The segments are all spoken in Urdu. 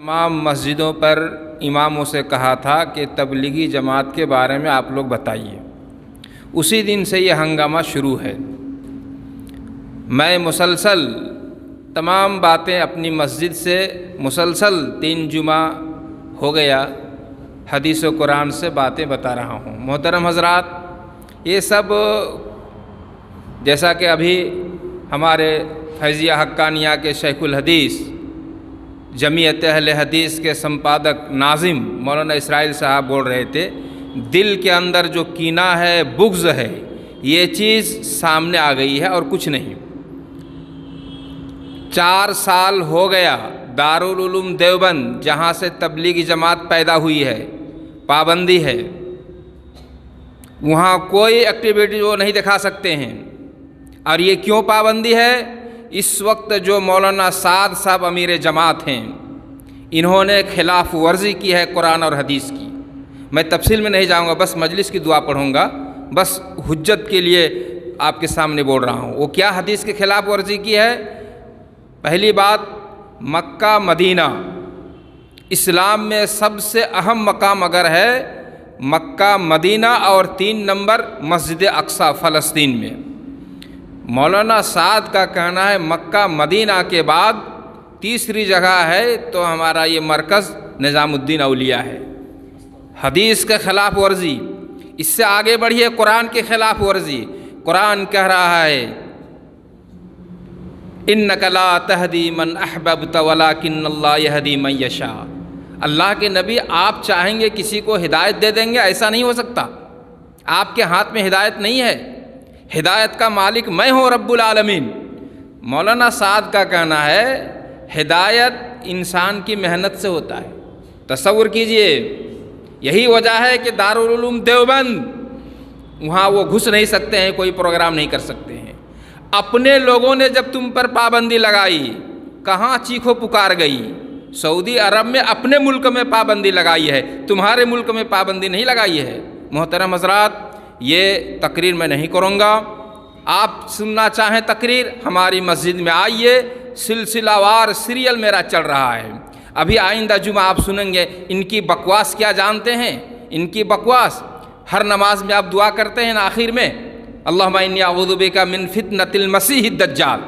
تمام مسجدوں پر اماموں سے کہا تھا کہ تبلیغی جماعت کے بارے میں آپ لوگ بتائیے۔ اسی دن سے یہ ہنگامہ شروع ہے۔ میں مسلسل تمام باتیں اپنی مسجد سے مسلسل 3 جمعہ ہو گیا حدیث و قرآن سے باتیں بتا رہا ہوں۔ محترم حضرات، یہ سب جیسا کہ ابھی ہمارے فیضیہ حقانیہ کے شیخ الحدیث جمعیت اہل حدیث کے سمپادک ناظم مولانا اسرائیل صاحب بول رہے تھے، دل کے اندر جو کینہ ہے، بغض ہے، یہ چیز سامنے آ گئی ہے اور کچھ نہیں۔ 4 سال ہو گیا دارالعلوم دیوبند جہاں سے تبلیغی جماعت پیدا ہوئی ہے، پابندی ہے، وہاں کوئی ایکٹیویٹی وہ نہیں دکھا سکتے ہیں۔ اور یہ کیوں پابندی ہے؟ اس وقت جو مولانا سعد صاحب امیر جماعت ہیں، انہوں نے خلاف ورزی کی ہے قرآن اور حدیث کی۔ میں تفصیل میں نہیں جاؤں گا، بس مجلس کی دعا پڑھوں گا، بس حجت کے لیے آپ کے سامنے بول رہا ہوں۔ وہ کیا حدیث کے خلاف ورزی کی ہے؟ پہلی بات، مکہ مدینہ اسلام میں سب سے اہم مقام اگر ہے مکہ مدینہ، اور 3 نمبر مسجد اقصی فلسطین میں۔ مولانا سعد کا کہنا ہے مکہ مدینہ کے بعد تیسری جگہ ہے تو ہمارا یہ مرکز نظام الدین اولیاء ہے۔ حدیث کے خلاف ورزی، اس سے آگے بڑھیے قرآن کے خلاف ورزی۔ قرآن کہہ رہا ہے اِنَّكَ لَا تَهْدِي مَنْ أَحْبَبْتَ وَلَكِنَّ اللَّهَ يَهْدِي مَن يَشَاءُ۔ اللہ کے نبی آپ چاہیں گے کسی کو ہدایت دے دیں گے؟ ایسا نہیں ہو سکتا، آپ کے ہاتھ میں ہدایت نہیں ہے، ہدایت کا مالک میں ہوں رب العالمین۔ مولانا سعد کا کہنا ہے ہدایت انسان کی محنت سے ہوتا ہے۔ تصور کیجئے، یہی وجہ ہے کہ دارالعلوم دیوبند وہاں وہ گھس نہیں سکتے ہیں، کوئی پروگرام نہیں کر سکتے ہیں۔ اپنے لوگوں نے جب تم پر پابندی لگائی، کہاں چیخو پکار گئی؟ سعودی عرب میں اپنے ملک میں پابندی لگائی ہے، تمہارے ملک میں پابندی نہیں لگائی ہے۔ محترم حضرات، یہ تقریر میں نہیں کروں گا، آپ سننا چاہیں تقریر ہماری مسجد میں آئیے، سلسلہ وار سیریل میرا چل رہا ہے۔ ابھی آئندہ جمعہ آپ سنیں گے ان کی بکواس کیا جانتے ہیں؟ ان کی بکواس ہر نماز میں آپ دعا کرتے ہیں نا آخر میں، اللہم انی اعوذ بک من فتنۃ المسیح الدجال،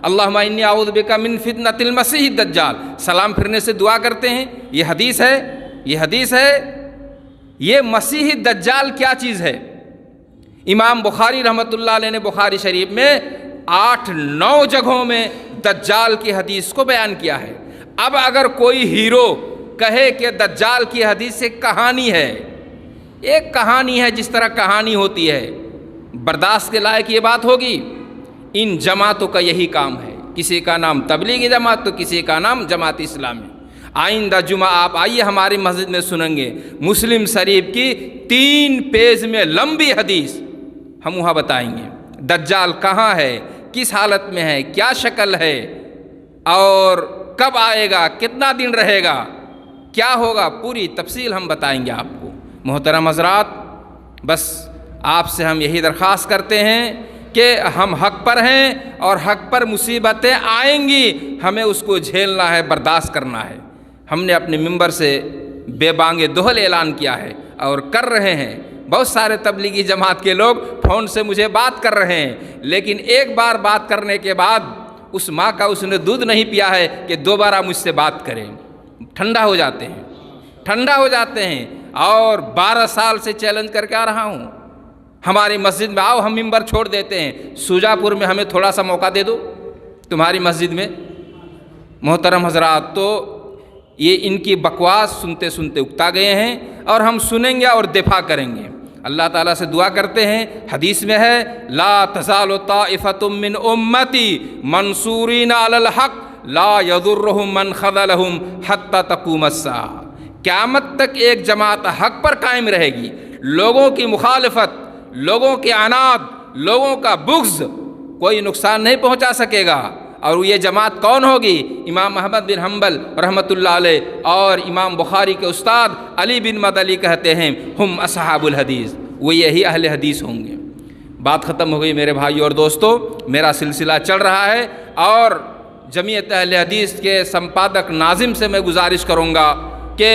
اللہم انی اعوذ بک من فتنۃ المسیح الدجال، سلام پھرنے سے دعا کرتے ہیں۔ یہ حدیث ہے، یہ حدیث ہے۔ یہ مسیح الدجال کیا چیز ہے؟ امام بخاری رحمۃ اللہ علیہ نے بخاری شریف میں 8-9 جگہوں میں دجال کی حدیث کو بیان کیا ہے۔ اب اگر کوئی ہیرو کہے کہ دجال کی حدیث ایک کہانی ہے، ایک کہانی ہے، جس طرح کہانی ہوتی ہے، برداشت کے لائق یہ بات ہوگی؟ ان جماعتوں کا یہی کام ہے، کسی کا نام تبلیغی جماعت تو کسی کا نام جماعت اسلامی۔ آئندہ جمعہ آپ آئیے ہماری مسجد میں سنیں گے مسلم شریف کی 3 پیج میں لمبی حدیث ہم وہاں بتائیں گے۔ دجال کہاں ہے، کس حالت میں ہے، کیا شکل ہے، اور کب آئے گا، کتنا دن رہے گا، کیا ہوگا، پوری تفصیل ہم بتائیں گے آپ کو۔ محترم حضرات، بس آپ سے ہم یہی درخواست کرتے ہیں کہ ہم حق پر ہیں، اور حق پر مصیبتیں آئیں گی، ہمیں اس کو جھیلنا ہے، برداشت کرنا ہے۔ ہم نے اپنے ممبر سے بے بانگ دہل اعلان کیا ہے اور کر رہے ہیں۔ بہت سارے تبلیغی جماعت کے لوگ فون سے مجھے بات کر رہے ہیں، لیکن ایک بار بات کرنے کے بعد اس ماں کا اس نے دودھ نہیں پیا ہے کہ دوبارہ مجھ سے بات کریں، ٹھنڈا ہو جاتے ہیں، ٹھنڈا ہو جاتے ہیں۔ اور 12 سال سے چیلنج کر کے آ رہا ہوں، ہماری مسجد میں آؤ، ہم ممبر چھوڑ دیتے ہیں، سوجا پور میں ہمیں تھوڑا سا موقع دے دو تمہاری مسجد میں۔ محترم حضرات، تو یہ ان کی بکواس سنتے سنتے اکتا گئے ہیں، اور ہم سنیں گے اور دفاع کریں گے۔ اللہ تعالیٰ سے دعا کرتے ہیں، حدیث میں ہے لا تزال طائفۃ من امتی منصورین علی الحق لا یضرهم من خذلهم حتی تقوم الساعہ۔ قیامت تک ایک جماعت حق پر قائم رہے گی، لوگوں کی مخالفت، لوگوں کے عناد، لوگوں کا بغض کوئی نقصان نہیں پہنچا سکے گا۔ اور یہ جماعت کون ہوگی؟ امام احمد بن حنبل رحمۃ اللہ علیہ اور امام بخاری کے استاد علی بن مدنی کہتے ہیں ہم اصحاب الحدیث، وہ یہی اہل حدیث ہوں گے۔ بات ختم ہو گئی میرے بھائی اور دوستو، میرا سلسلہ چل رہا ہے، اور جمعیت اہل حدیث کے سمپادک ناظم سے میں گزارش کروں گا کہ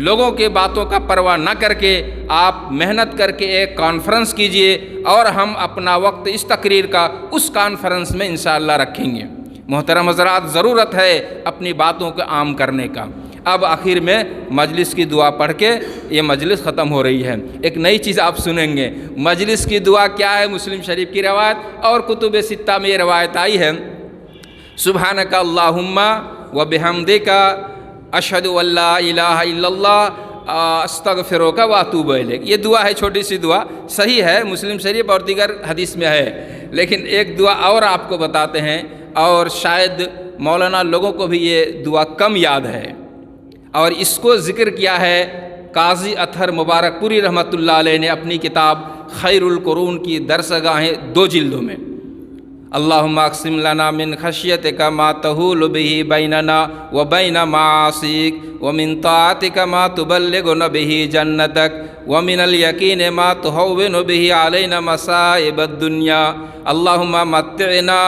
لوگوں کے باتوں کا پرواہ نہ کر کے آپ محنت کر کے ایک کانفرنس کیجئے اور ہم اپنا وقت اس تقریر کا اس کانفرنس میں انشاءاللہ رکھیں گے۔ محترم حضرات، ضرورت ہے اپنی باتوں کو عام کرنے کا۔ اب آخر میں مجلس کی دعا پڑھ کے یہ مجلس ختم ہو رہی ہے۔ ایک نئی چیز آپ سنیں گے، مجلس کی دعا کیا ہے؟ مسلم شریف کی روایت اور کتب ستہ میں یہ روایت آئی ہے، سبحانک اللہم و بحمدک اشہد ان لا الہ الا اللہ استغفرک و اتوب الیک۔ یہ دعا ہے، چھوٹی سی دعا، صحیح ہے، مسلم شریف اور دیگر حدیث میں ہے، لیکن ایک دعا اور آپ کو بتاتے ہیں، اور شاید مولانا لوگوں کو بھی یہ دعا کم یاد ہے، اور اس کو ذکر کیا ہے قاضی اطہر مبارک پوری رحمۃ اللہ علیہ نے اپنی کتاب خیر القرون کی درسگاہیں 2 جلدوں میں۔ اللہم اقسم لنا من خشیتک ما تحول به بیننا وبین معاصیک ومن طاعتک ما تبلغنا به جنتک ومن الیقین ما تہون به علینا مصائب الدنیا اللہم متعنا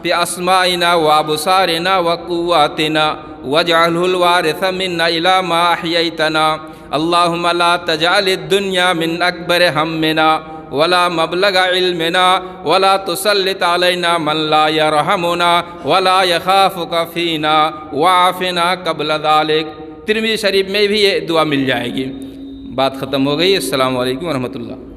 بأسمائنا وابصارنا وقواتنا واجعله الوارث منا الى ما احییتنا اللہم لا تجعل الدنیا من اکبر ہمنا ولا مبلغ علمنا ولا تسلط علینا من لا یرحمنا ولا یخافک فینا وعافنا قبل ذلک۔ ترمذی شریف میں بھی یہ دعا مل جائے گی۔ بات ختم ہو گئی۔ السلام علیکم ورحمۃ اللہ۔